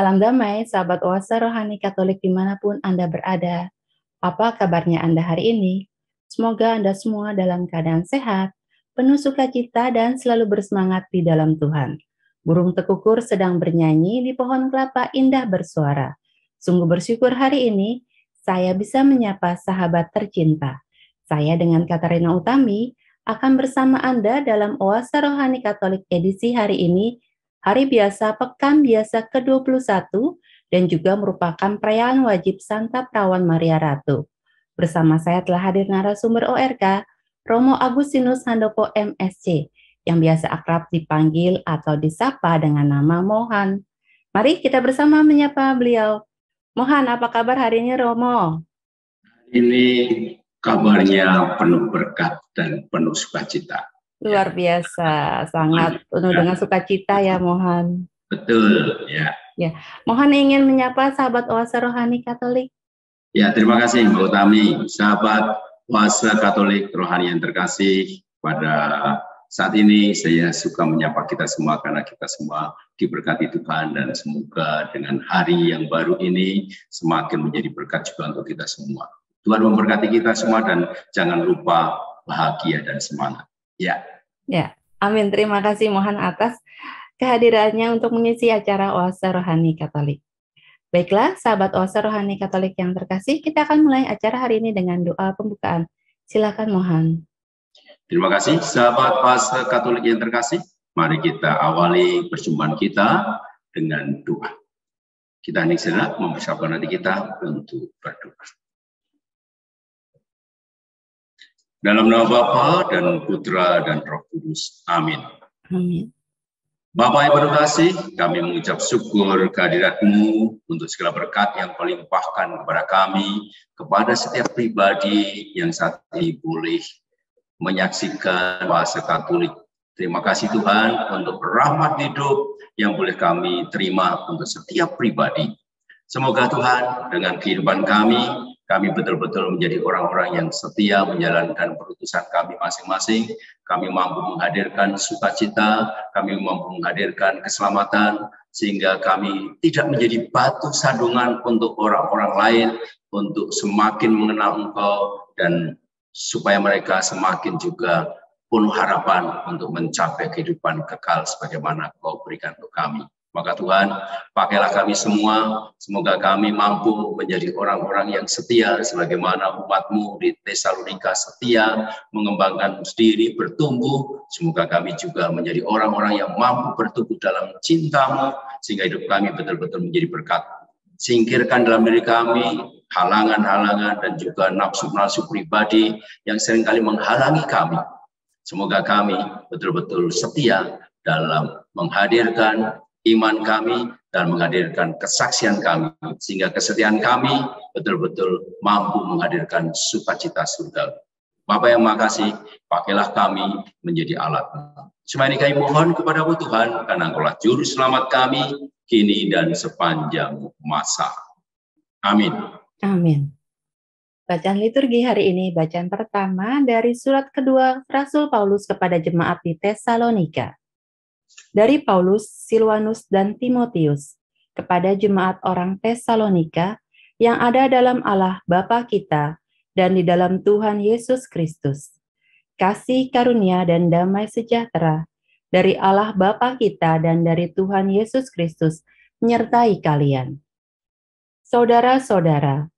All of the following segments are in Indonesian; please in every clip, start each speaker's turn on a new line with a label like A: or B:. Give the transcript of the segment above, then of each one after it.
A: Salam damai, sahabat Oase Rohani Katolik dimanapun Anda berada. Apa kabarnya Anda hari ini? Semoga Anda semua dalam keadaan sehat, penuh sukacita, dan selalu bersemangat di dalam Tuhan. Burung tekukur sedang bernyanyi di pohon kelapa indah bersuara. Sungguh bersyukur hari ini saya bisa menyapa sahabat tercinta. Saya dengan Katarina Utami akan bersama Anda dalam Oase Rohani Katolik edisi hari ini, hari biasa Pekan Biasa ke-21 dan juga merupakan perayaan wajib Santa Perawan Maria Ratu. Bersama saya telah hadir narasumber ORK, Romo Agustinus Handoko MSC, yang biasa akrab dipanggil atau disapa dengan nama Mohan. Mari kita bersama menyapa beliau. Mohan, apa kabar hari ini, Romo?
B: Ini kabarnya penuh berkat dan penuh sukacita.
A: Luar biasa, sangat penuh dengan sukacita ya, Mohan.
B: Betul, ya.
A: Ya, Mohan ingin menyapa sahabat Oase Rohani Katolik.
B: Ya, terima kasih Mbak Utami. Sahabat Oase Katolik Rohani yang terkasih, pada saat ini saya suka menyapa kita semua karena kita semua diberkati Tuhan, dan semoga dengan hari yang baru ini semakin menjadi berkat juga untuk kita semua. Tuhan memberkati kita semua dan jangan lupa bahagia dan semangat. Ya,
A: amin. Terima kasih Mohan atas kehadirannya untuk mengisi acara Oase Rohani Katolik. Baiklah, sahabat Oase Rohani Katolik yang terkasih, kita akan mulai acara hari ini dengan doa pembukaan. Silakan Mohan.
B: Terima kasih sahabat Oase Katolik yang terkasih. Mari kita awali perjumpaan kita dengan doa. Kita hening sejenak mempersiapkan hati kita untuk berdoa. Dalam nama Bapa dan Putra dan Roh Kudus. Amin.
A: Amin.
B: Bapa yang penuh kasih, kami mengucap syukur kehadirat-Mu untuk segala berkat yang Kau limpahkan kepada kami, kepada setiap pribadi yang saat ini boleh menyaksikan Oase Katolik. Terima kasih Tuhan untuk rahmat hidup yang boleh kami terima untuk setiap pribadi. Semoga Tuhan dengan kehidupan kami betul-betul menjadi orang-orang yang setia menjalankan perutusan kami masing-masing. Kami mampu menghadirkan sukacita, kami mampu menghadirkan keselamatan, sehingga kami tidak menjadi batu sandungan untuk orang-orang lain, untuk semakin mengenal Engkau, dan supaya mereka semakin juga penuh harapan untuk mencapai kehidupan kekal sebagaimana Kau berikan untuk kami. Maka Tuhan, pakailah kami semua, semoga kami mampu menjadi orang-orang yang setia, sebagaimana umat-Mu di Tesalonika setia, mengembangkan diri, bertumbuh. Semoga kami juga menjadi orang-orang yang mampu bertumbuh dalam cinta-Mu, sehingga hidup kami betul-betul menjadi berkat. Singkirkan dalam diri kami halangan-halangan dan juga nafsu-nafsu pribadi yang seringkali menghalangi kami. Semoga kami betul-betul setia dalam menghadirkan iman kami dan menghadirkan kesaksian kami, sehingga kesetiaan kami betul-betul mampu menghadirkan sukacita surga. Bapa yang makasih, pakailah kami menjadi alat-Mu. Semua ini kami mohon kepada-Mu Tuhan, karena Engkaulah juru selamat kami, kini dan sepanjang masa. Amin.
A: Amin. Bacaan liturgi hari ini, bacaan pertama dari surat kedua Rasul Paulus kepada jemaat di Tesalonika. Dari Paulus, Silwanus, dan Timotius, kepada jemaat orang Tesalonika yang ada dalam Allah Bapa kita dan di dalam Tuhan Yesus Kristus. Kasih karunia dan damai sejahtera dari Allah Bapa kita dan dari Tuhan Yesus Kristus menyertai kalian. Saudara-saudara,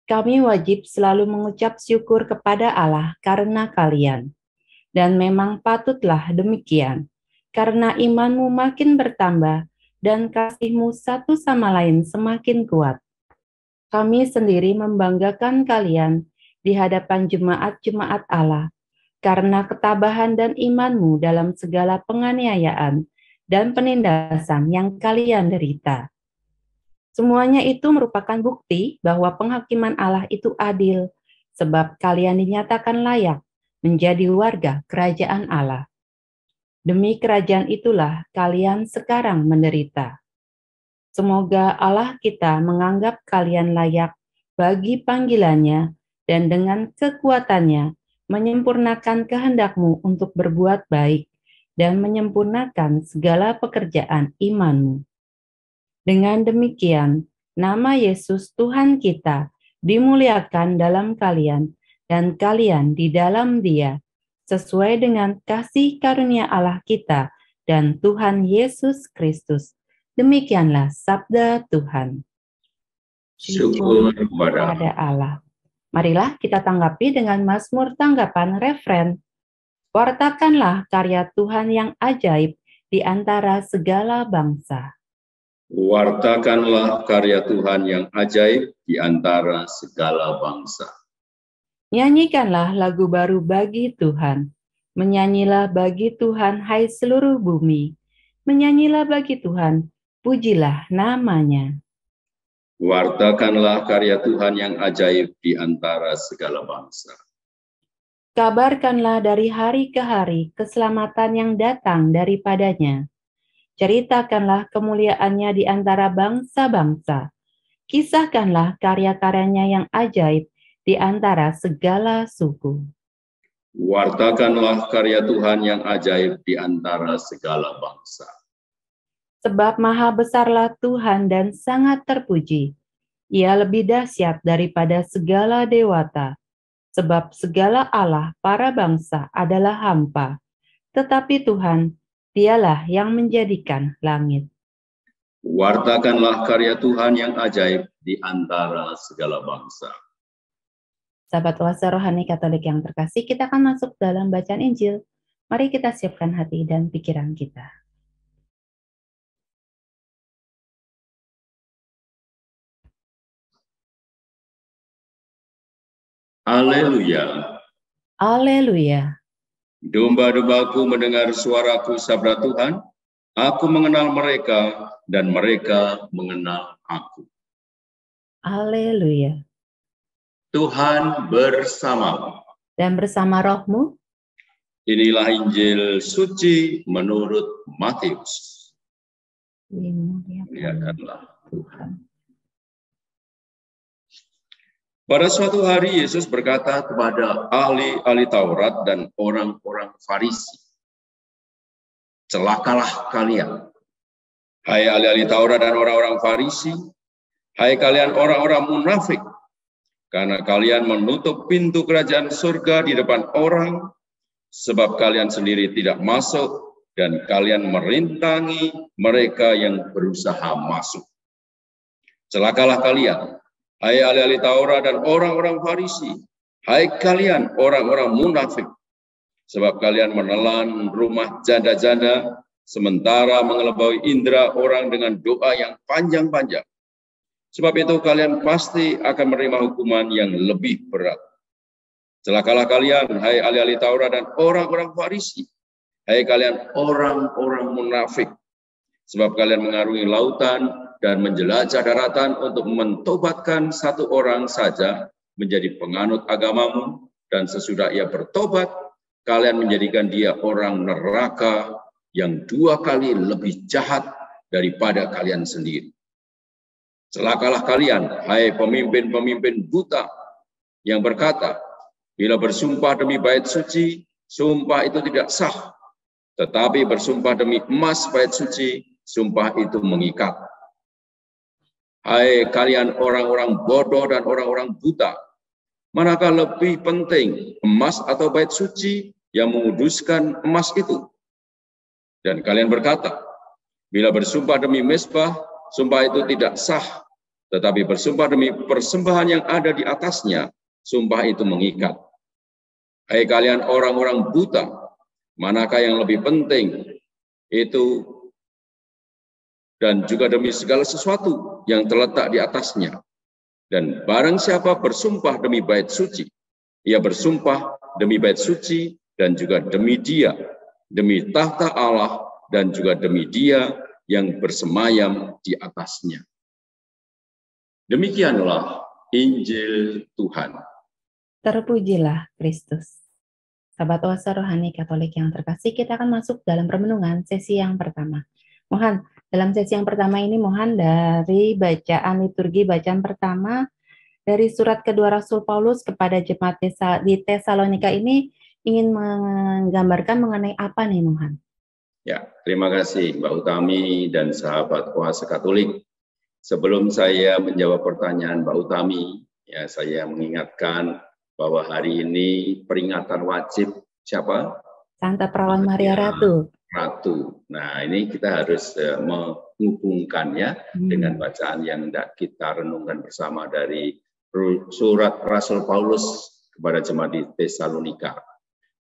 A: kami wajib selalu mengucap syukur kepada Allah karena kalian. Dan memang patutlah demikian, karena imanmu makin bertambah dan kasihmu satu sama lain semakin kuat. Kami sendiri membanggakan kalian di hadapan jemaat-jemaat Allah, karena ketabahan dan imanmu dalam segala penganiayaan dan penindasan yang kalian derita. Semuanya itu merupakan bukti bahwa penghakiman Allah itu adil, sebab kalian dinyatakan layak menjadi warga kerajaan Allah. Demi kerajaan itulah kalian sekarang menderita. Semoga Allah kita menganggap kalian layak bagi panggilannya dan dengan kekuatannya menyempurnakan kehendak-Mu untuk berbuat baik dan menyempurnakan segala pekerjaan iman-Mu. Dengan demikian, nama Yesus Tuhan kita dimuliakan dalam kalian, dan kalian di dalam Dia, sesuai dengan kasih karunia Allah kita dan Tuhan Yesus Kristus. Demikianlah sabda Tuhan.
B: Syukur kepada
A: Allah. Marilah kita tanggapi dengan mazmur tanggapan refren. Wartakanlah karya Tuhan yang ajaib di antara segala bangsa.
B: Wartakanlah karya Tuhan yang ajaib di antara segala bangsa.
A: Nyanyikanlah lagu baru bagi Tuhan. Menyanyilah bagi Tuhan, hai seluruh bumi. Menyanyilah bagi Tuhan, pujilah namanya.
B: Wartakanlah karya Tuhan yang ajaib di antara segala bangsa.
A: Kabarkanlah dari hari ke hari keselamatan yang datang daripadanya. Ceritakanlah kemuliaannya di antara bangsa-bangsa. Kisahkanlah karya-karyanya yang ajaib di antara segala suku.
B: Wartakanlah karya Tuhan yang ajaib di antara segala bangsa.
A: Sebab maha besarlah Tuhan dan sangat terpuji. Ia lebih dahsyat daripada segala dewata. Sebab segala Allah para bangsa adalah hampa. Tetapi Tuhan, Dialah yang menjadikan langit.
B: Wartakanlah karya Tuhan yang ajaib di antara segala bangsa.
A: Sahabat Oase Rohani Katolik yang terkasih, kita akan masuk dalam bacaan Injil. Mari kita siapkan hati dan pikiran kita.
B: Haleluya.
A: Haleluya.
B: Domba-dombaku mendengar suaraku, sabda Tuhan. Aku mengenal mereka dan mereka mengenal aku.
A: Haleluya.
B: Tuhan bersamamu.
A: Dan bersama rohmu.
B: Inilah Injil suci menurut Matius. Lihatlah Tuhan. Pada suatu hari Yesus berkata kepada ahli-ahli Taurat dan orang-orang Farisi, celakalah kalian, hai ahli-ahli Taurat dan orang-orang Farisi, hai kalian orang-orang munafik, karena kalian menutup pintu kerajaan surga di depan orang, sebab kalian sendiri tidak masuk dan kalian merintangi mereka yang berusaha masuk. Celakalah kalian, hai ahli-ahli Taurat dan orang-orang Farisi, hai kalian orang-orang munafik, sebab kalian menelan rumah janda-janda, sementara mengelabui indera orang dengan doa yang panjang-panjang. Sebab itu kalian pasti akan menerima hukuman yang lebih berat. Celakalah kalian, hai ahli-ahli Taurat dan orang-orang Farisi, hai kalian orang-orang munafik, sebab kalian mengarungi lautan dan menjelajah daratan untuk mentobatkan satu orang saja menjadi penganut agamamu, dan sesudah ia bertobat, kalian menjadikan dia orang neraka yang 2 kali lebih jahat daripada kalian sendiri. Celakalah kalian, hai pemimpin-pemimpin buta, yang berkata, bila bersumpah demi bait suci, sumpah itu tidak sah, tetapi bersumpah demi emas bait suci, sumpah itu mengikat. Hai kalian orang-orang bodoh dan orang-orang buta, manakah lebih penting, emas atau bait suci yang menguduskan emas itu? Dan kalian berkata, bila bersumpah demi mezbah, sumpah itu tidak sah, tetapi bersumpah demi persembahan yang ada di atasnya, sumpah itu mengikat. Hai kalian orang-orang buta, manakah yang lebih penting, itu dan juga demi segala sesuatu yang terletak di atasnya. Dan barang siapa bersumpah demi bait suci, ia bersumpah demi bait suci dan juga demi dia, demi tahta Allah dan juga demi dia yang bersemayam di atasnya. Demikianlah Injil Tuhan.
A: Terpujilah Kristus. Sahabat Oase Rohani Katolik yang terkasih, kita akan masuk dalam permenungan sesi yang pertama. Mohon dalam sesi yang pertama ini, mohon dari bacaan liturgi bacaan pertama dari surat kedua Rasul Paulus kepada jemaat di Tesalonika ini ingin menggambarkan mengenai apa nih, mohon?
B: Ya, terima kasih Mbak Utami dan sahabat Oase Katolik. sebelum saya menjawab pertanyaan Mbak Utami, ya saya mengingatkan bahwa hari ini peringatan wajib siapa?
A: Santa Perawan Maria Ratu.
B: Ratu. Nah, ini kita harus menghubungkan ya dengan bacaan yang hendak kita renungkan bersama dari surat Rasul Paulus kepada jemaat di Tesalonika.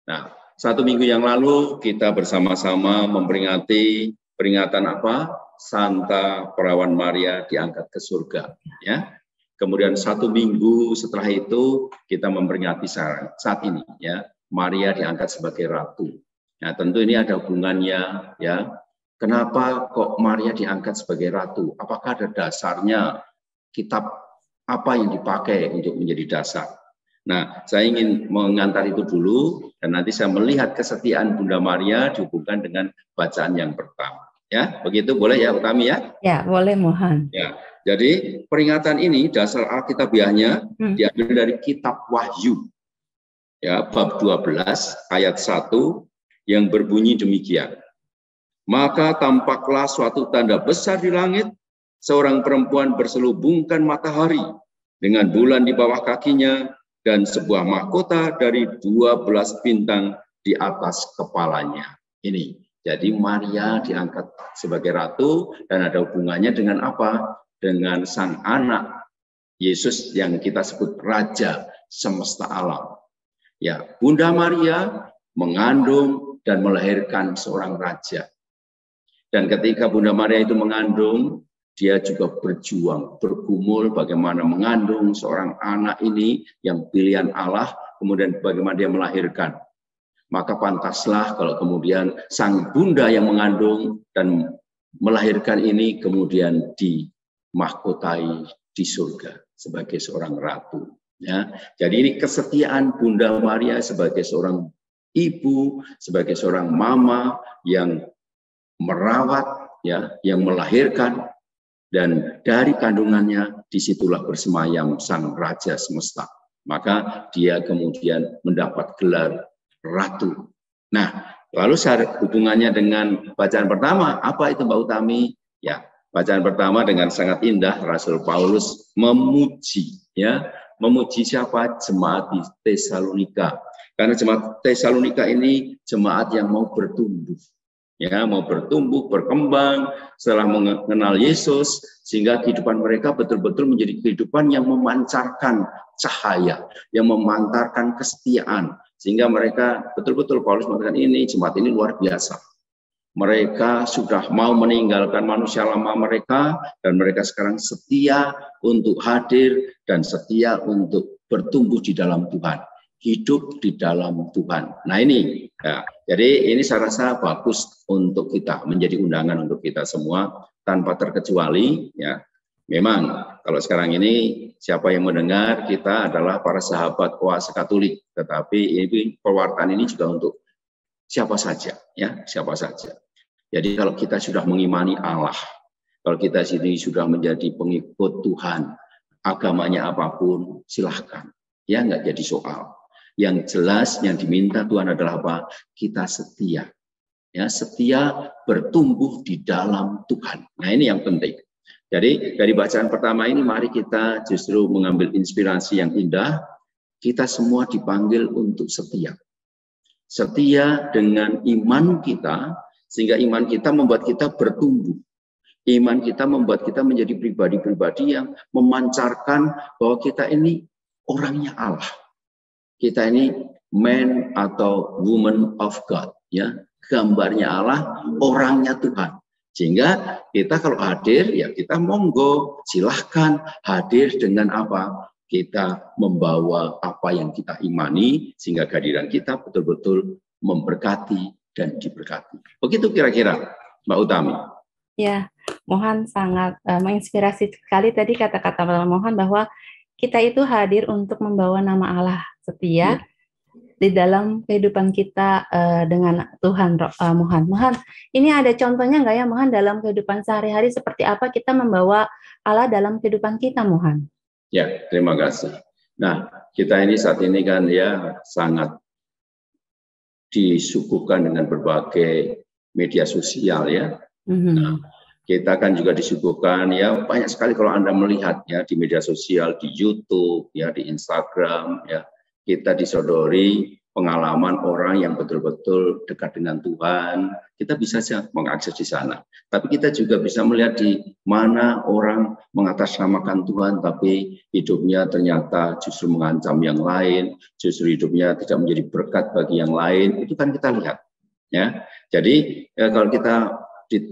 B: Nah, 1 minggu yang lalu kita bersama-sama memperingati peringatan apa? Santa Perawan Maria diangkat ke surga. Ya. Kemudian 1 minggu setelah itu kita memperingati saat ini ya, Maria diangkat sebagai ratu. Nah, tentu ini ada hubungannya ya. Kenapa kok Maria diangkat sebagai ratu? Apakah ada dasarnya kitab apa yang dipakai untuk menjadi dasar? Nah, saya ingin mengantar itu dulu dan nanti saya melihat kesetiaan Bunda Maria dihubungkan dengan bacaan yang pertama. Ya, begitu boleh ya Utami ya?
A: Ya, boleh mohon.
B: Ya, jadi peringatan ini dasar alkitabiahnya diambil dari kitab Wahyu. Ya, bab 12 ayat 1 yang berbunyi demikian. Maka tampaklah suatu tanda besar di langit, seorang perempuan berselubungkan matahari dengan bulan di bawah kakinya dan sebuah mahkota dari 12 bintang di atas kepalanya. Ini, jadi Maria diangkat sebagai ratu dan ada hubungannya dengan apa? Dengan sang anak Yesus yang kita sebut Raja semesta alam. Ya, Bunda Maria mengandung dan melahirkan seorang raja. Dan ketika Bunda Maria itu mengandung, dia juga berjuang, bergumul bagaimana mengandung seorang anak ini yang pilihan Allah, kemudian bagaimana dia melahirkan. Maka pantaslah kalau kemudian sang bunda yang mengandung dan melahirkan ini kemudian dimahkotai di surga sebagai seorang ratu. Ya, jadi ini kesetiaan Bunda Maria sebagai seorang ibu, sebagai seorang mama yang merawat, ya, yang melahirkan, dan dari kandungannya disitulah bersemayam sang Raja semesta. Maka dia kemudian mendapat gelar ratu. Nah, lalu hubungannya dengan bacaan pertama, apa itu Mbak Utami? Ya, bacaan pertama dengan sangat indah Rasul Paulus memuji, ya, memuji siapa? Jemaat di Tesalonika. Karena jemaat Tesalonika ini jemaat yang mau bertumbuh, ya, mau bertumbuh, berkembang setelah mengenal Yesus, sehingga kehidupan mereka betul-betul menjadi kehidupan yang memancarkan cahaya, yang memantarkan kesetiaan, sehingga mereka betul-betul Paulus mengatakan ini jemaat ini luar biasa. Mereka sudah mau meninggalkan manusia lama mereka dan mereka sekarang setia untuk hadir dan setia untuk bertumbuh di dalam Tuhan. Hidup di dalam Tuhan. Nah ini, ya, jadi ini saya rasa bagus untuk kita, menjadi undangan untuk kita semua tanpa terkecuali. Ya, memang kalau sekarang ini siapa yang mendengar kita adalah para sahabat koasa Katolik, tetapi ini pewartaan ini juga untuk siapa saja, ya, siapa saja. Jadi kalau kita sudah mengimani Allah, kalau kita sini sudah menjadi pengikut Tuhan, agamanya apapun, silahkan, ya, nggak jadi soal. Yang jelas yang diminta Tuhan adalah apa? Kita setia. Ya, setia bertumbuh di dalam Tuhan. Nah, ini yang penting. Jadi dari bacaan pertama ini mari kita justru mengambil inspirasi yang indah. Kita semua dipanggil untuk setia. Setia dengan iman kita, sehingga iman kita membuat kita bertumbuh. Iman kita membuat kita menjadi pribadi-pribadi yang memancarkan bahwa kita ini orangnya Allah. Kita ini man atau woman of God, ya, gambarnya Allah, orangnya Tuhan. Sehingga kita kalau hadir, ya kita monggo, silahkan hadir dengan apa? Kita membawa apa yang kita imani, sehingga kehadiran kita betul-betul memberkati dan diberkati. Begitu kira-kira, Mbak Utami.
A: Ya, mohon sangat menginspirasi sekali tadi kata-kata mohon bahwa kita itu hadir untuk membawa nama Allah setia di dalam kehidupan kita dengan Tuhan. Mohon, ini ada contohnya nggak ya, mohon, dalam kehidupan sehari-hari seperti apa kita membawa Allah dalam kehidupan kita, mohon?
B: Ya, terima kasih. Nah, kita ini saat ini kan ya sangat disuguhkan dengan berbagai media sosial ya. Nah, Kita kan juga disuguhkan ya banyak sekali kalau Anda melihat ya di media sosial, di YouTube, ya di Instagram, ya kita disodori pengalaman orang yang betul-betul dekat dengan Tuhan. Kita bisa saja mengakses di sana. Tapi kita juga bisa melihat di mana orang mengatasnamakan Tuhan, tapi hidupnya ternyata justru mengancam yang lain, justru hidupnya tidak menjadi berkat bagi yang lain. Itu kan kita lihat. Ya, jadi kalau kita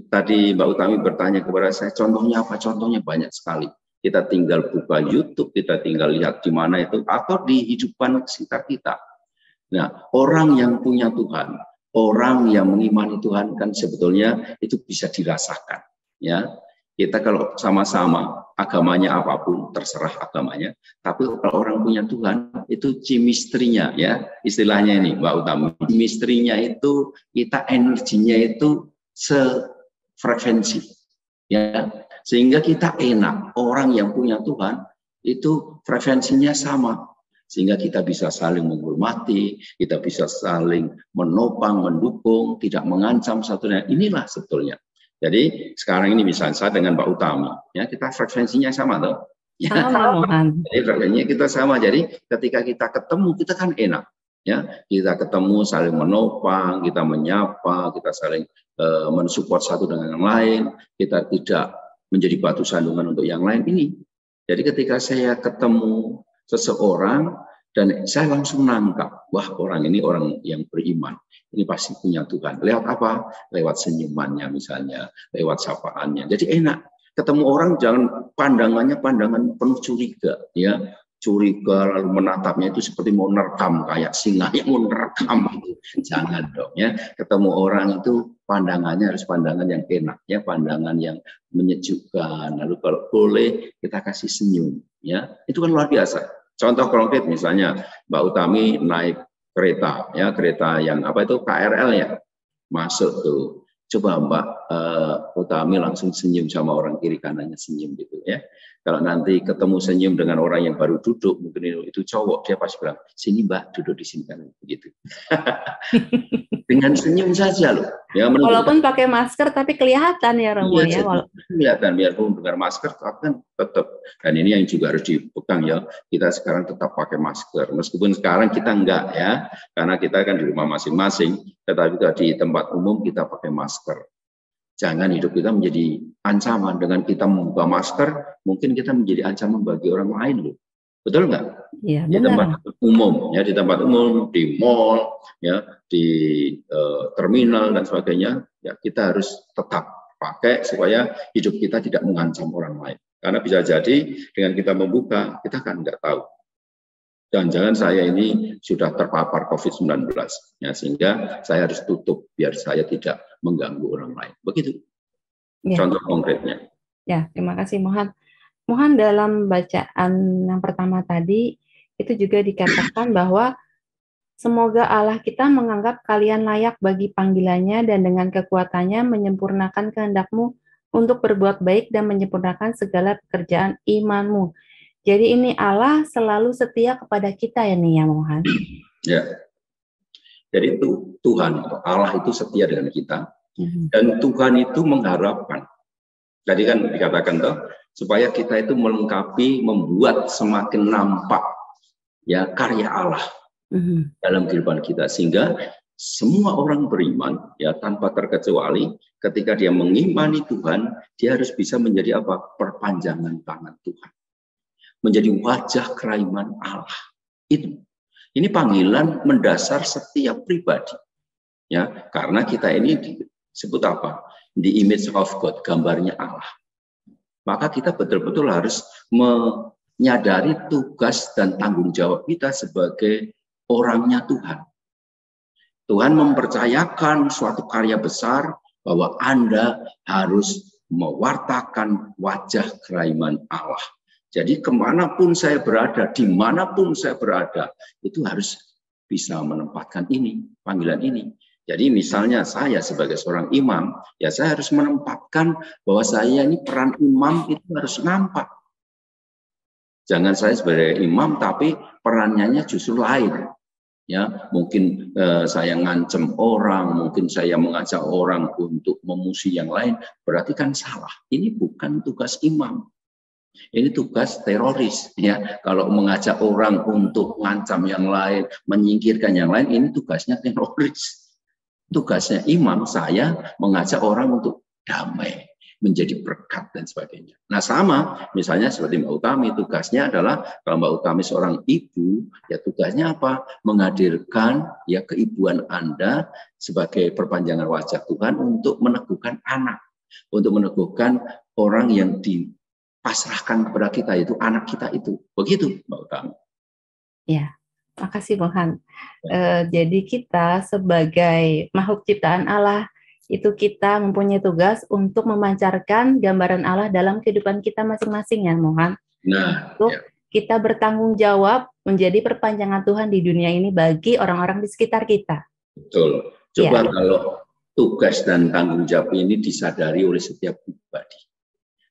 B: tadi Mbak Utami bertanya kepada saya, contohnya apa? Contohnya banyak sekali. Kita tinggal buka YouTube, kita tinggal lihat di mana itu, atau di hidupan sekitar kita. Nah, orang yang punya Tuhan, orang yang mengimani Tuhan kan sebetulnya itu bisa dirasakan. Ya, kita kalau sama-sama agamanya apapun, terserah agamanya. Tapi kalau orang punya Tuhan, itu chemistry-nya ya, istilahnya ini Mbak Utami. Chemistry-nya itu kita energinya itu sefrekuensi, ya, sehingga kita enak. Orang yang punya Tuhan itu frekuensinya sama, sehingga kita bisa saling menghormati, kita bisa saling menopang, mendukung, tidak mengancam satu dan inilah sebetulnya. Jadi sekarang ini misalnya saya dengan Mbak Utami, ya kita frekuensinya sama tuh. Ya, jadi frekuensinya kita sama. Jadi ketika kita ketemu kita kan enak. Ya, kita ketemu saling menopang, kita menyapa, kita saling mensupport satu dengan yang lain, kita tidak menjadi batu sandungan untuk yang lain ini. Jadi ketika saya ketemu seseorang dan saya langsung nangkap, wah orang ini orang yang beriman, ini pasti punya Tuhan. Lewat apa? Lewat senyumannya misalnya, lewat sapaannya. Jadi enak. Ketemu orang jangan pandangannya pandangan penuh curiga, ya. Curiga lalu menatapnya itu seperti mau nerekam kayak singa yang mau nerekam itu. Jangan dong ya. Ketemu orang itu pandangannya harus pandangan yang enak ya, pandangan yang menyejukkan. Lalu kalau boleh kita kasih senyum ya. Itu kan luar biasa. Contoh konkret misalnya Mbak Utami naik kereta ya, kereta yang apa itu KRL ya. Masuk tuh. Coba Mbak Utami langsung senyum sama orang kiri kanannya senyum gitu ya. Kalau nanti ketemu senyum dengan orang yang baru duduk, mungkin itu cowok, dia pasti bilang, sini Mbak, duduk di sini kan begitu. Dengan senyum saja loh. Ya,
A: walaupun pakai masker tapi kelihatan ya Romo ya.
B: Kelihatan biarpun dengan masker kan tetap. Dan ini yang juga harus dipegang ya. Kita sekarang tetap pakai masker. Meskipun sekarang kita enggak ya, karena kita kan di rumah masing-masing, tetapi di tempat umum kita pakai masker. Jangan hidup kita menjadi ancaman dengan kita membuka masker, mungkin kita menjadi ancaman bagi orang lain loh. Betul nggak?
A: Iya,
B: di tempat umum, ya di tempat umum, di mall, ya di terminal dan sebagainya, ya kita harus tetap pakai supaya hidup kita tidak mengancam orang lain. Karena bisa jadi dengan kita membuka, kita kan nggak tahu. Jangan-jangan saya ini sudah terpapar COVID-19, ya, sehingga saya harus tutup biar saya tidak mengganggu orang lain. Begitu ya. Contoh konkretnya.
A: Ya, terima kasih Mohon dalam bacaan yang pertama tadi, itu juga dikatakan bahwa semoga Allah kita menganggap kalian layak bagi panggilannya dan dengan kekuatannya menyempurnakan kehendak-Mu untuk berbuat baik dan menyempurnakan segala pekerjaan iman-Mu. Jadi ini Allah selalu setia kepada kita ya nih ya Mohan.
B: Ya. Jadi itu Tuhan, Allah itu setia dengan kita. Dan Tuhan itu mengharapkan. Tadi kan dikatakan tuh supaya kita itu melengkapi, membuat semakin nampak ya karya Allah dalam kehidupan kita, sehingga semua orang beriman ya tanpa terkecuali ketika dia mengimani Tuhan, dia harus bisa menjadi apa? Perpanjangan tangan Tuhan. Menjadi wajah keraiman Allah. Ini panggilan mendasar setiap pribadi. Ya, karena kita ini disebut apa? The image of God, gambarnya Allah. Maka kita betul-betul harus menyadari tugas dan tanggung jawab kita sebagai orangnya Tuhan. Tuhan mempercayakan suatu karya besar bahwa Anda harus mewartakan wajah keraiman Allah. Jadi kemanapun saya berada, dimanapun saya berada, itu harus bisa menempatkan ini, panggilan ini. Jadi misalnya saya sebagai seorang imam, ya saya harus menempatkan bahwa saya ini peran imam itu harus nampak. Jangan saya sebagai imam tapi perannya justru lain. Ya, mungkin saya ngancem orang, mungkin saya mengajak orang untuk memusuhi yang lain, berarti kan salah. Ini bukan tugas imam. Ini tugas teroris, ya. Kalau mengajak orang untuk ngancam yang lain, menyingkirkan yang lain, ini tugasnya teroris. Tugasnya imam, saya mengajak orang untuk damai, menjadi berkat dan sebagainya. Nah, sama misalnya seperti Mbak Utami, tugasnya adalah kalau Mbak Utami seorang ibu, ya tugasnya apa? Menghadirkan ya keibuan Anda sebagai perpanjangan wajah Tuhan untuk meneguhkan anak, untuk meneguhkan orang yang dipasrahkan kepada kita, itu anak kita itu. Begitu Mbak Utami.
A: Ya, makasih Mohan. Jadi kita sebagai makhluk ciptaan Allah, itu kita mempunyai tugas untuk memancarkan gambaran Allah dalam kehidupan kita masing-masing ya Mohan.
B: Nah,
A: untuk kita bertanggung jawab menjadi perpanjangan Tuhan di dunia ini bagi orang-orang di sekitar kita.
B: Betul. Coba kalau tugas dan tanggung jawab ini disadari oleh setiap pribadi.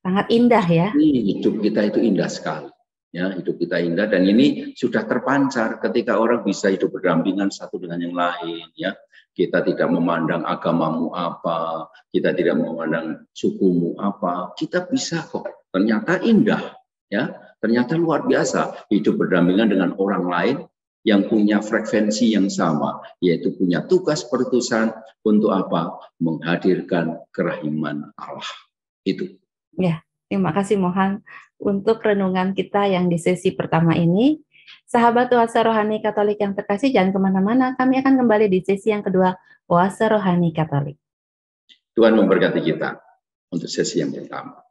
A: Sangat indah ya.
B: Hidup kita itu indah sekali. Ya, hidup kita indah dan ini sudah terpancar ketika orang bisa hidup berdampingan satu dengan yang lain, ya. Kita tidak memandang agamamu apa, kita tidak memandang sukumu apa, kita bisa kok. Ternyata indah, ya. Ternyata luar biasa hidup berdampingan dengan orang lain yang punya frekuensi yang sama, yaitu punya tugas perutusan untuk apa? Menghadirkan kerahiman Allah. Itu.
A: Ya, terima kasih Mohan untuk renungan kita yang di sesi pertama ini. Sahabat Oase Rohani Katolik yang terkasih, jangan kemana-mana. Kami akan kembali di sesi yang kedua, Oase Rohani Katolik.
B: Tuhan memberkati kita untuk sesi yang pertama.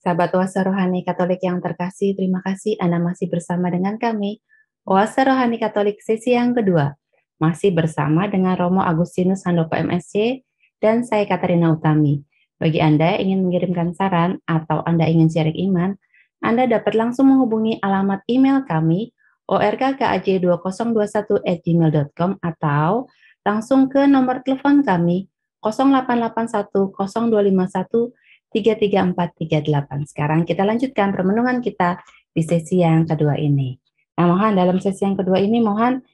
A: Sahabat Oase Rohani Katolik yang terkasih, terima kasih Anda masih bersama dengan kami. Oase Rohani Katolik sesi yang kedua. Masih bersama dengan Romo Agustinus Handoko MSc dan saya Katarina Utami. Bagi Anda yang ingin mengirimkan saran atau Anda ingin sharing iman, Anda dapat langsung menghubungi alamat email kami orkaj2021@gmail.com atau langsung ke nomor telepon kami 0881 0251 33438. Sekarang kita lanjutkan permenungan kita di sesi yang kedua ini. Nah, Mohan, dalam sesi yang kedua ini, Mohan,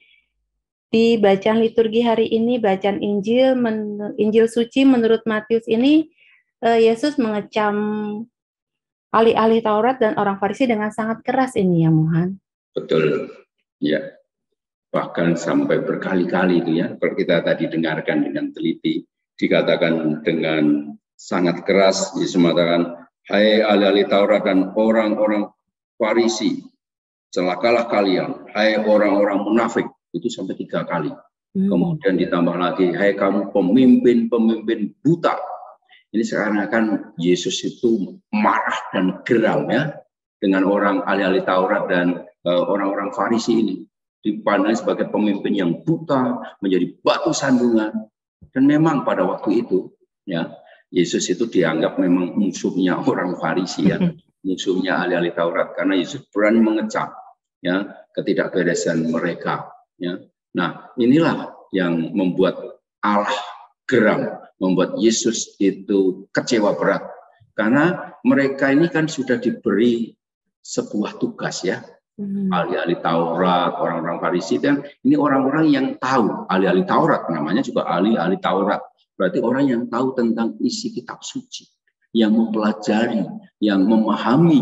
A: di bacaan liturgi hari ini, bacaan Injil suci menurut Matius ini, Yesus mengecam ahli-ahli Taurat dan orang Farisi dengan sangat keras ini ya, Mohan.
B: Betul, ya. Bahkan sampai berkali-kali itu ya, kalau kita tadi dengarkan dengan teliti, dikatakan dengan sangat keras, Yesus mengatakan, hai ahli-ahli Taurat dan orang-orang Farisi, celakalah kalian, hai orang-orang munafik. Itu sampai 3 kali. Kemudian ditambah lagi, hai kamu pemimpin-pemimpin buta. Ini sekarang kan Yesus itu marah dan geram ya dengan orang ahli-ahli Taurat dan orang-orang Farisi ini. Dipandang sebagai pemimpin yang buta, menjadi batu sandungan. Dan memang pada waktu itu ya Yesus itu dianggap memang musuhnya orang Farisi ya, musuhnya ahli-ahli Taurat karena Yesus berani mengecam ya ketidakberesan mereka. Ya. Nah, inilah yang membuat Allah geram, membuat Yesus itu kecewa berat. Karena mereka ini kan sudah diberi sebuah tugas ya. Ahli-ahli Taurat, orang-orang Farisi kan ini orang-orang yang tahu, ahli-ahli Taurat, namanya juga ahli-ahli Taurat. Berarti orang yang tahu tentang isi kitab suci, yang mempelajari, yang memahami,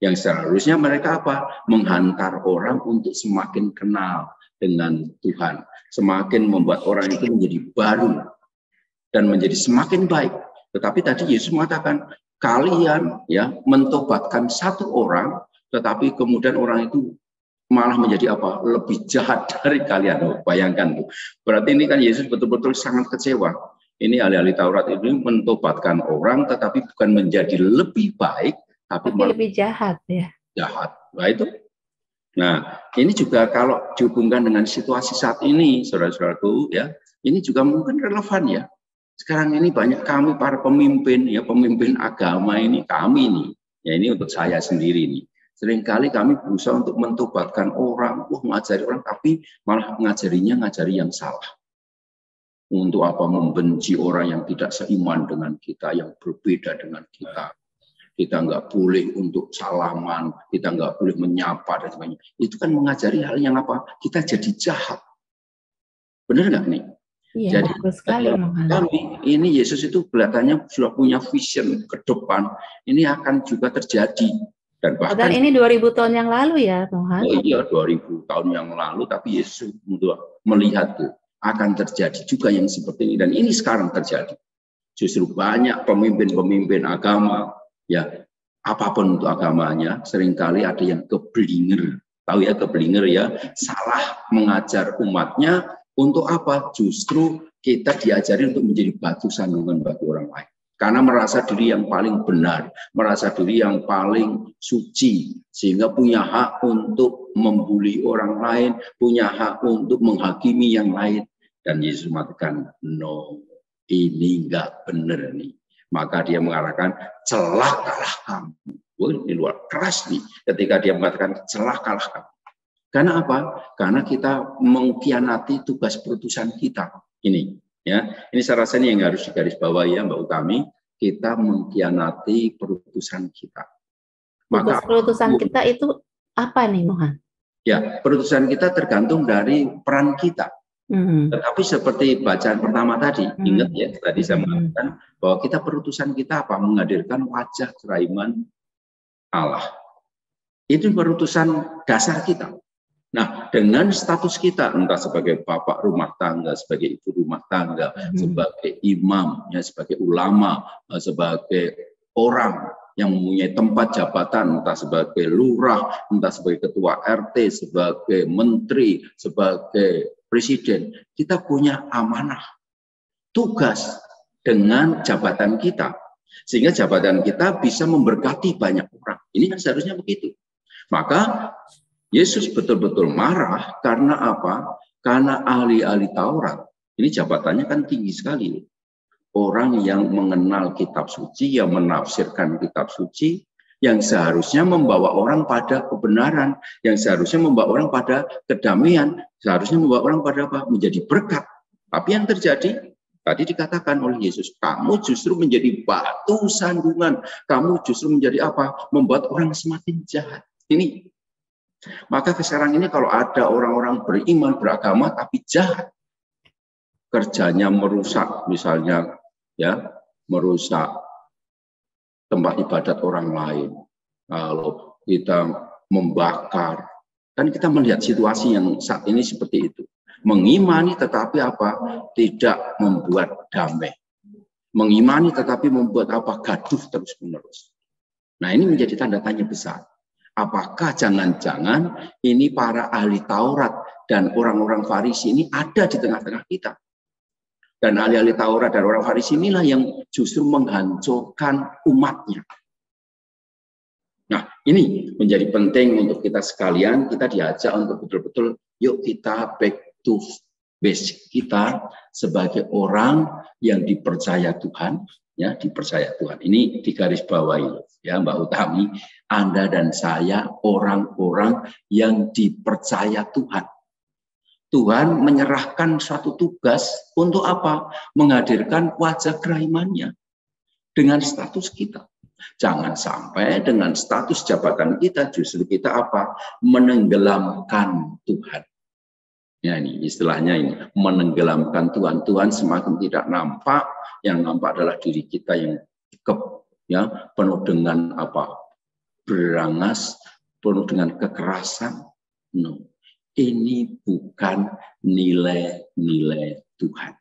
B: yang seharusnya mereka apa? Menghantar orang untuk semakin kenal dengan Tuhan, semakin membuat orang itu menjadi baru dan menjadi semakin baik. Tetapi tadi Yesus mengatakan kalian ya mentobatkan satu orang, tetapi kemudian orang itu malah menjadi apa? Lebih jahat dari kalian. Bayangkan tuh. Berarti ini kan Yesus betul-betul sangat kecewa. Ini ahli-ahli Taurat ini mentobatkan orang, tetapi bukan menjadi lebih baik, tapi
A: lebih jahat ya.
B: Jahat. Nah itu. Nah, ini juga kalau dihubungkan dengan situasi saat ini, saudara-saudaraku, ya, ini juga mungkin relevan ya. Sekarang ini banyak kami para pemimpin, ya, pemimpin agama ini, kami nih, ya ini untuk saya sendiri nih. Seringkali kami berusaha untuk mentobatkan orang, mengajari orang, tapi malah ngajari yang salah. Untuk apa membenci orang yang tidak seiman dengan kita, yang berbeda dengan kita. Kita nggak boleh untuk salaman, kita nggak boleh menyapa dan sebagainya. Itu kan mengajari hal yang apa? Kita jadi jahat. Benar nggak nih?
A: Iya,
B: Jadi
A: betul sekali,
B: kami ini Yesus itu kelihatannya sudah punya vision ke depan. Ini akan juga terjadi. Dan bahkan
A: ini 2000 tahun yang lalu ya, Tuhan.
B: Oh iya, 2000 tahun yang lalu, tapi Yesus melihat tuh akan terjadi juga yang seperti ini, dan ini sekarang terjadi. Justru banyak pemimpin-pemimpin agama, ya apapun untuk agamanya, seringkali ada yang keblinger, tahu ya keblinger ya, salah mengajar umatnya untuk apa? Justru kita diajari untuk menjadi batu sandungan bagi orang lain. Karena merasa diri yang paling benar, merasa diri yang paling suci, sehingga punya hak untuk membuli orang lain, punya hak untuk menghakimi yang lain. Dan Yesus mengatakan, no, ini enggak benar nih. Maka dia mengatakan, celakalah kamu. Wah, ini luar keras nih, ketika dia mengatakan, celakalah kamu. Karena apa? Karena kita mengkhianati tugas perutusan kita. Ini. Ya, ini saya rasa ini yang harus digarisbawahi ya Mbak Utami, kita mengkhianati perutusan kita.
A: Maka perutusan kita itu apa nih, Mohan?
B: Ya, perutusan kita tergantung dari peran kita. Tetapi seperti bacaan pertama tadi, ingat ya, tadi saya mengatakan bahwa kita perutusan kita apa? Menghadirkan wajah keraiman Allah. Itu perutusan dasar kita. Nah, dengan status kita, entah sebagai bapak rumah tangga, sebagai ibu rumah tangga, sebagai imam, ya, sebagai ulama, sebagai orang yang mempunyai tempat jabatan, entah sebagai lurah, entah sebagai ketua RT, sebagai menteri, sebagai presiden, kita punya amanah, tugas dengan jabatan kita. Sehingga jabatan kita bisa memberkati banyak orang. Ini kan seharusnya begitu. Maka Yesus betul-betul marah karena apa? Karena ahli-ahli Taurat. Ini jabatannya kan tinggi sekali. Orang yang mengenal kitab suci, yang menafsirkan kitab suci, yang seharusnya membawa orang pada kebenaran, yang seharusnya membawa orang pada kedamaian, seharusnya membawa orang pada apa? Menjadi berkat. Tapi yang terjadi, tadi dikatakan oleh Yesus, kamu justru menjadi batu sandungan, kamu justru menjadi apa? Membuat orang semakin jahat. Ini. Maka sekarang ini kalau ada orang-orang beriman, beragama, tapi jahat, kerjanya merusak, misalnya ya, merusak tempat ibadat orang lain. Kalau kita membakar, kan kita melihat situasi yang saat ini seperti itu. Mengimani tetapi apa? Tidak membuat damai. Mengimani tetapi membuat apa? Gaduh terus-menerus. Nah, ini menjadi tanda tanya besar. Apakah jangan-jangan ini para ahli Taurat dan orang-orang Farisi ini ada di tengah-tengah kita? Dan ahli-ahli Taurat dan orang Farisi inilah yang justru menghancurkan umatnya. Nah, ini menjadi penting untuk kita sekalian, kita diajak untuk betul-betul, yuk kita back to basic kita sebagai orang yang dipercaya Tuhan, ya dipercaya Tuhan. Ini digarisbawahi ya Mbak Utami, Anda dan saya orang-orang yang dipercaya Tuhan. Tuhan menyerahkan suatu tugas untuk apa? Menghadirkan wajah keraimannya dengan status kita. Jangan sampai dengan status jabatan kita justru kita apa? Menenggelamkan Tuhan. Ya, ini istilahnya ini menenggelamkan Tuhan. Tuhan semakin tidak nampak, yang nampak adalah diri kita yang ya penuh dengan apa? Berangas, penuh dengan kekerasan. No. Ini bukan nilai-nilai Tuhan.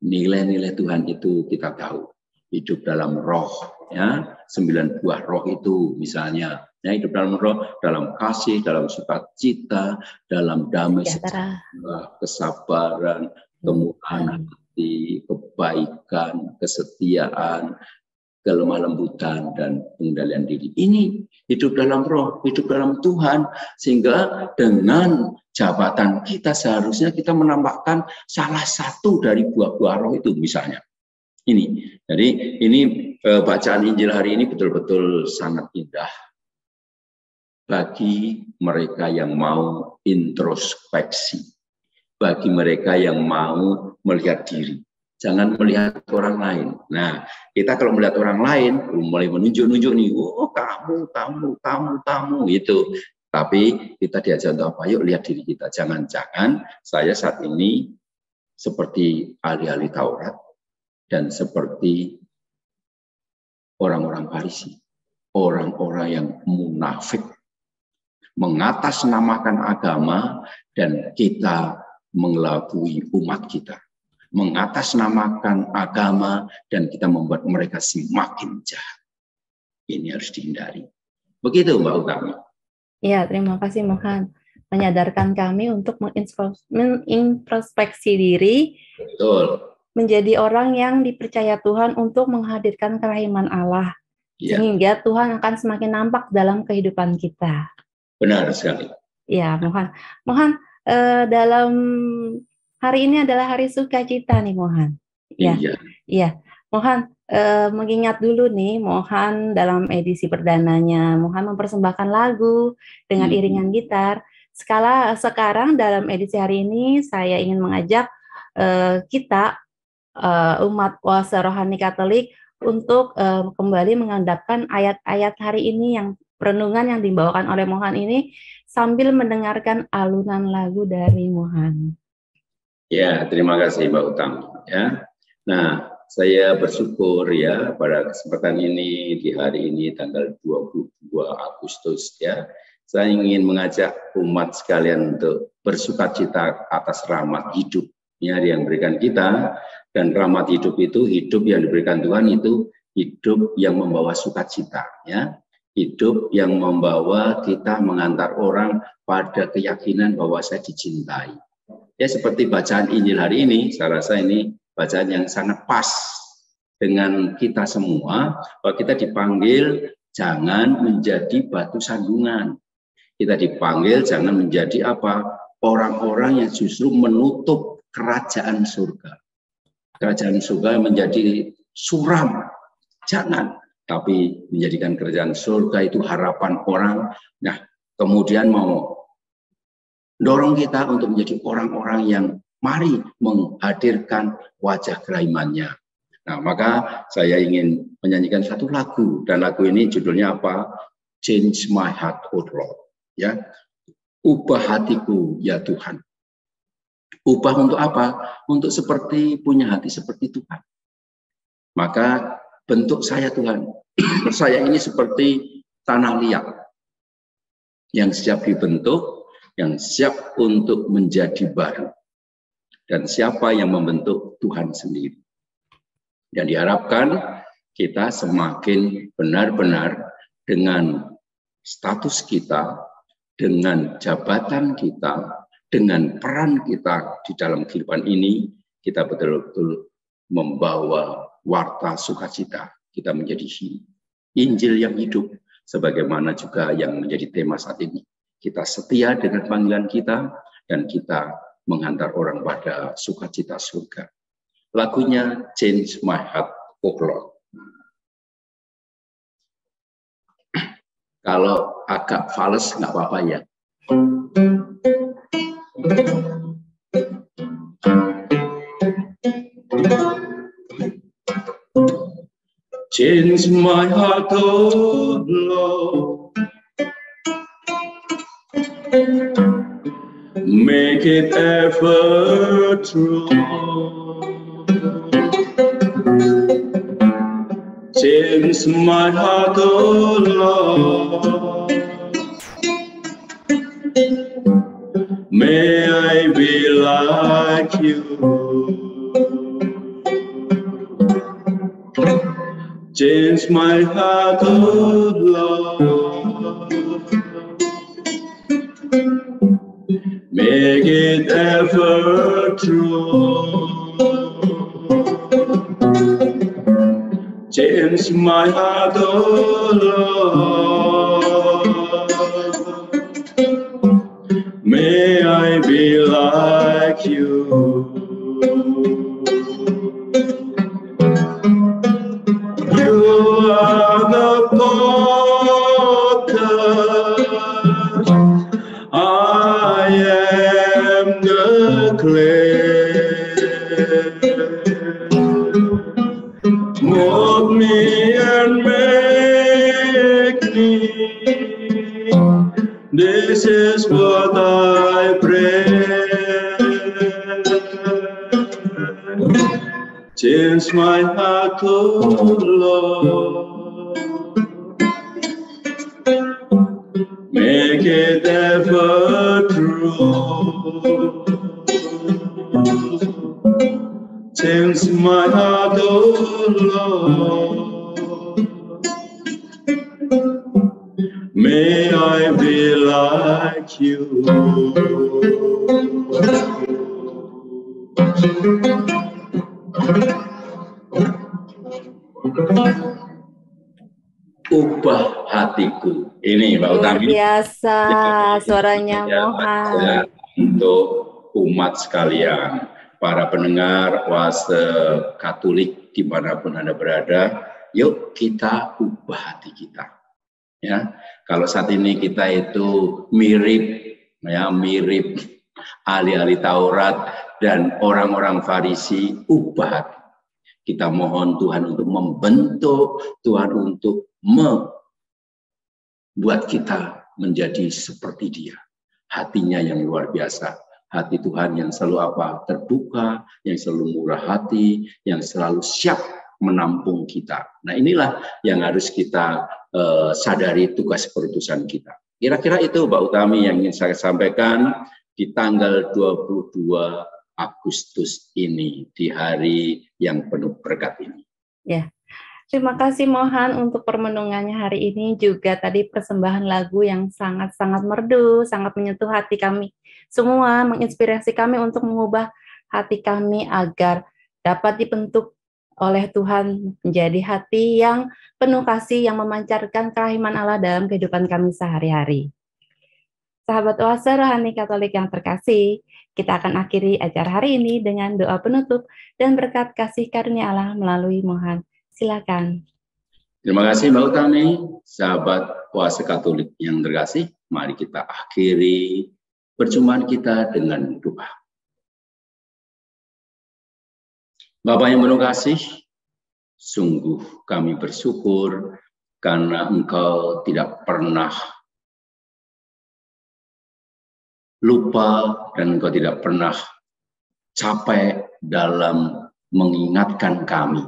B: Nilai-nilai Tuhan itu kita tahu. Hidup dalam roh, ya 9 buah roh itu misalnya. Ya, hidup dalam roh, dalam kasih, dalam sukacita, dalam damai sejahtera, kesabaran, kemurahan hati, kebaikan, kesetiaan, kelemah lembutan, dan pengendalian diri. Ini hidup dalam roh, hidup dalam Tuhan, sehingga dengan jabatan kita seharusnya kita menampakkan salah satu dari buah-buah roh itu misalnya. Ini, jadi ini bacaan Injil hari ini betul-betul sangat indah bagi mereka yang mau introspeksi, bagi mereka yang mau melihat diri. Jangan melihat orang lain. Nah, kita kalau melihat orang lain, mulai menunjuk-nunjuk nih, oh kamu, gitu. Tapi kita diajak untuk apa? Yuk lihat diri kita. Jangan-jangan saya saat ini seperti ahli-ahli Taurat dan seperti orang-orang Farisi, orang-orang yang munafik, mengatasnamakan agama dan kita mengelabui umat kita. Mengatasnamakan agama dan kita membuat mereka semakin jahat. Ini harus dihindari. Begitu Mbak Utami.
A: Ya, terima kasih Mohan. Menyadarkan kami untuk mengintrospeksi diri.
B: Betul.
A: Menjadi orang yang dipercaya Tuhan untuk menghadirkan kerahiman Allah. Ya. Sehingga Tuhan akan semakin nampak dalam kehidupan kita.
B: Benar sekali.
A: Ya, Mohan, dalam hari ini adalah hari sukacita nih, Mohan. Ya, iya. Mohan, mengingat dulu nih, Mohan dalam edisi perdananya, Mohan mempersembahkan lagu dengan iringan gitar. Sekarang dalam edisi hari ini, saya ingin mengajak kita, umat kuasa rohani Katolik, untuk kembali mengandapkan ayat-ayat hari ini yang renungan yang dibawakan oleh Mohan ini, sambil mendengarkan alunan lagu dari Mohan.
B: Ya, terima kasih Mbak Utami. Ya, nah saya bersyukur ya pada kesempatan ini di hari ini tanggal 22 Agustus ya, saya ingin mengajak umat sekalian untuk bersukacita atas rahmat hidup ya yang diberikan kita, dan rahmat hidup itu hidup yang diberikan Tuhan itu hidup yang membawa sukacita ya, hidup yang membawa kita mengantar orang pada keyakinan bahwa saya dicintai. Ya seperti bacaan Injil hari ini, saya rasa ini bacaan yang sangat pas dengan kita semua, bahwa kita dipanggil jangan menjadi batu sandungan. Kita dipanggil jangan menjadi apa? Orang-orang yang justru menutup kerajaan surga. Kerajaan surga menjadi suram. Jangan. Tapi menjadikan kerajaan surga itu harapan orang. Nah, kemudian mau dorong kita untuk menjadi orang-orang yang mari menghadirkan wajah kerahimannya. Nah, maka saya ingin menyanyikan satu lagu, dan lagu ini judulnya apa? Change my heart, O Lord. Ya, ubah hatiku ya Tuhan. Ubah untuk apa? Untuk seperti punya hati seperti Tuhan. Maka bentuk saya Tuhan. Saya ini seperti tanah liat yang siap dibentuk, yang siap untuk menjadi baru. Dan siapa yang membentuk? Tuhan sendiri. Dan diharapkan kita semakin benar-benar dengan status kita, dengan jabatan kita, dengan peran kita di dalam kehidupan ini, kita betul-betul membawa warta sukacita. Kita menjadi Injil yang hidup, sebagaimana juga yang menjadi tema saat ini. Kita setia dengan panggilan kita, dan kita menghantar orang pada sukacita surga. Lagunya Change My Heart, O Lord. Kalau agak fals nggak apa-apa ya. Change my heart, O Lord. Make it ever true. Change my heart, O Lord. May I be like you. Change my heart, O Lord. Make it ever true. Change my heart, O Lord. May I be like you. You are the potter, I am the clay. mold me and make me. This is what I pray. Change my heart, oh Lord. Make it ever true. Change my heart, oh Lord. May I be like you. Ubah hatiku. Ini Mbak Utami.
A: Luar biasa suaranya Mohan.
B: Untuk umat sekalian, para pendengar Oase Katolik dimanapun Anda berada, yuk kita ubah hati kita. Ya, kalau saat ini kita itu mirip ahli-ahli Taurat dan orang-orang Farisi, ubah hati. Kita mohon Tuhan untuk membentuk, Tuhan untuk membuat kita menjadi seperti Dia. Hatinya yang luar biasa. Hati Tuhan yang selalu terbuka, yang selalu murah hati, yang selalu siap menampung kita. Nah, inilah yang harus kita sadari tugas perutusan kita. Kira-kira itu Mbak Utami yang ingin saya sampaikan di tanggal 22 Agustus ini, di hari yang penuh berkat ini.
A: Ya, terima kasih Mohan untuk permenungannya hari ini, juga tadi persembahan lagu yang sangat-sangat merdu, sangat menyentuh hati kami semua, menginspirasi kami untuk mengubah hati kami agar dapat dibentuk oleh Tuhan menjadi hati yang penuh kasih, yang memancarkan kerahiman Allah dalam kehidupan kami sehari-hari. Sahabat Oase Rohani Katolik yang terkasih, kita akan akhiri acara hari ini dengan doa penutup dan berkat kasih karunia Allah melalui Mohan. Silakan.
B: Terima kasih Mbak Utami, sahabat Oase Katolik yang terkasih. Mari kita akhiri perjumpaan kita dengan doa. Bapa yang penuh kasih, sungguh kami bersyukur karena Engkau tidak pernah lupa dan Engkau tidak pernah capek dalam mengingatkan kami.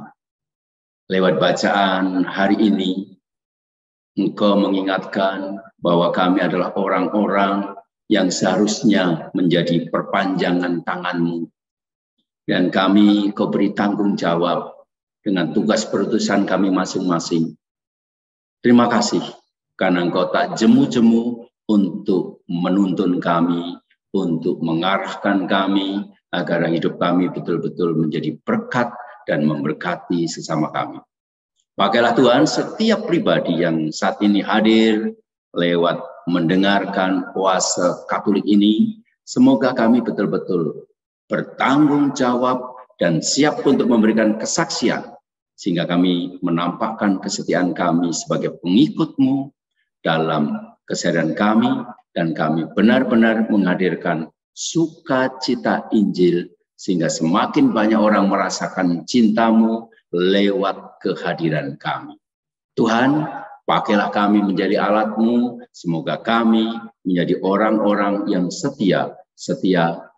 B: Lewat bacaan hari ini, Engkau mengingatkan bahwa kami adalah orang-orang yang seharusnya menjadi perpanjangan tangan-Mu. Dan kami Kau beri tanggung jawab dengan tugas perutusan kami masing-masing. Terima kasih karena Engkau tak jemu-jemu untuk menuntun kami, untuk mengarahkan kami, agar hidup kami betul-betul menjadi berkat dan memberkati sesama kami. Pakailah Tuhan setiap pribadi yang saat ini hadir lewat mendengarkan Oase Katolik ini, semoga kami betul-betul bertanggung jawab dan siap untuk memberikan kesaksian, sehingga kami menampakkan kesetiaan kami sebagai pengikut-Mu dalam keseharian kami, dan kami benar-benar menghadirkan sukacita Injil, sehingga semakin banyak orang merasakan cinta-Mu lewat kehadiran kami. Tuhan, pakailah kami menjadi alat-Mu, semoga kami menjadi orang-orang yang setia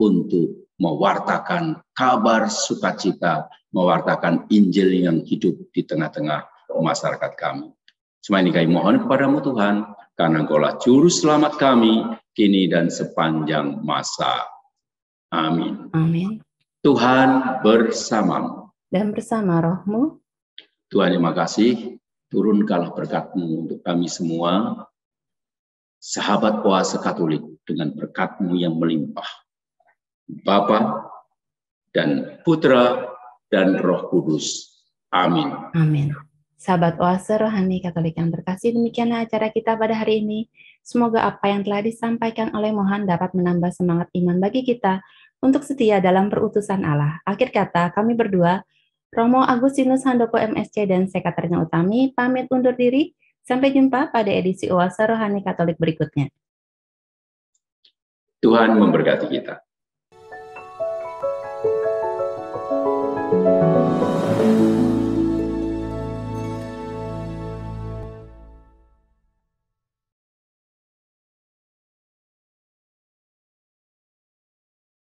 B: untuk mewartakan kabar sukacita, mewartakan Injil yang hidup di tengah-tengah masyarakat kami. Semua ini kami mohon kepadamu Tuhan, karena Engkaulah juru selamat kami, kini dan sepanjang masa. Amin.
A: Amin.
B: Tuhan bersamamu.
A: Dan bersama rohmu.
B: Tuhan, terima kasih. Turunkanlah berkat-Mu untuk kami semua, sahabat Oase Katolik, dengan berkat-Mu yang melimpah. Bapa dan Putra dan Roh Kudus. Amin.
A: Amin. Sahabat Oase Rohani Katolik yang terkasih, demikianlah acara kita pada hari ini. Semoga apa yang telah disampaikan oleh Mohan dapat menambah semangat iman bagi kita untuk setia dalam perutusan Allah. Akhir kata, kami berdua, Romo Agustinus Handoko MSC dan Sekaterina Utami, pamit undur diri. Sampai jumpa pada edisi Oase Rohani Katolik berikutnya.
B: Tuhan memberkati kita.